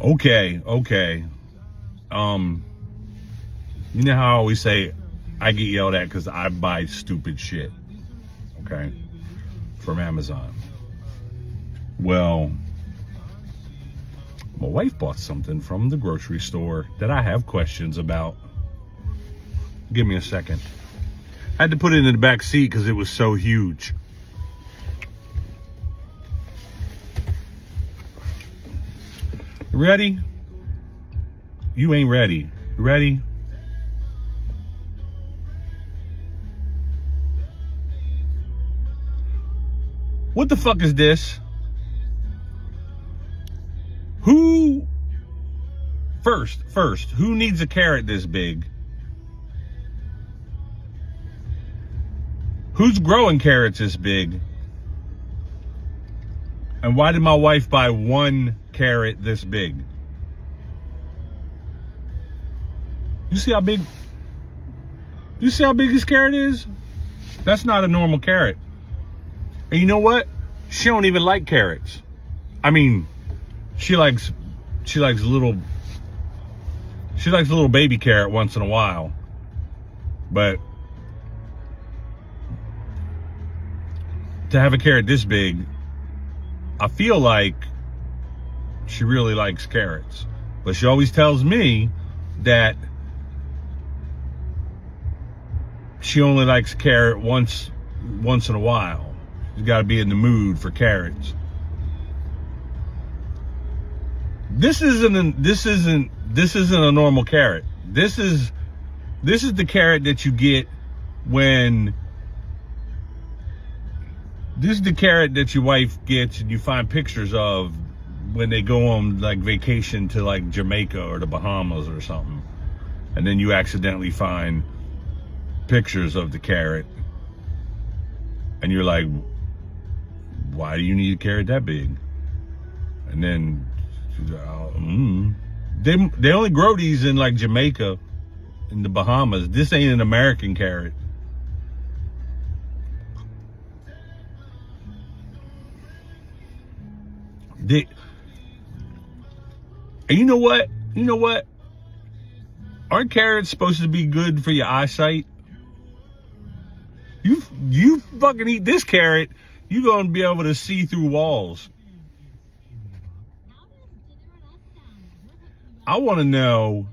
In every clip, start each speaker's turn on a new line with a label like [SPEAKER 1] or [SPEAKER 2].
[SPEAKER 1] Okay. You know how I always say I get yelled at because I buy stupid shit, okay, from Amazon. Well, my wife bought something from the grocery store that I have questions about. Give me a second. I had to put it in the back seat because it was so huge. Ready? You ain't ready. Ready? What the fuck is this? First, who needs a carrot this big? Who's growing carrots this big? And why did my wife buy one carrot this big? You see how big this carrot is? That's not a normal carrot. And you know what? She don't even like carrots. I mean, she likes little baby carrot once in a while. But to have a carrot this big, I feel like she really likes carrots. But she always tells me that she only likes carrot once in a while. She's got to be in the mood for carrots. This isn't a normal carrot. This is the carrot that you get when. This is the carrot that your wife gets and you find pictures of when they go on like vacation to like Jamaica or the Bahamas or something. And then you accidentally find pictures of the carrot. And you're like, why do you need a carrot that big? And then she's like, they only grow these in like Jamaica and the Bahamas. This ain't an American carrot. And you know what? Aren't carrots supposed to be good for your eyesight? You fucking eat this carrot, you're gonna be able to see through walls. I want to know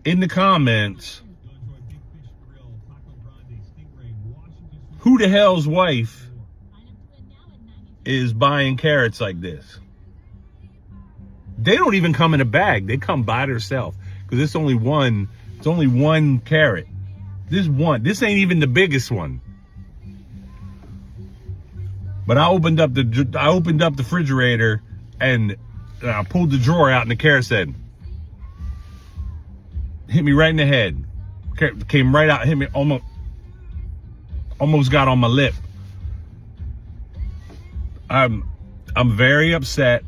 [SPEAKER 1] in the comments who the hell's wife is buying carrots like this. They don't even come in a bag. They come by themselves because it's only one carrot. This ain't even the biggest one. But I opened up the refrigerator and I pulled the drawer out and the carrot said, hit me right in the head. Came right out, hit me almost got on my lip. I'm very upset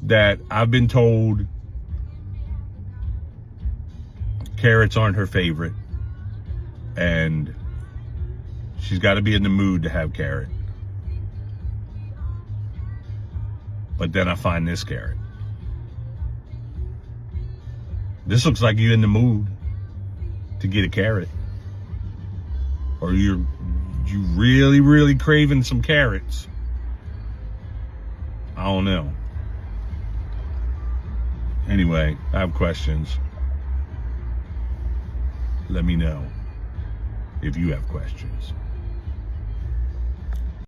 [SPEAKER 1] that I've been told carrots aren't her favorite and she's got to be in the mood to have carrot. But then I find this carrot. This looks like you're in the mood to get a carrot. Or you really craving some carrots. I don't know. Anyway, I have questions. Let me know if you have questions.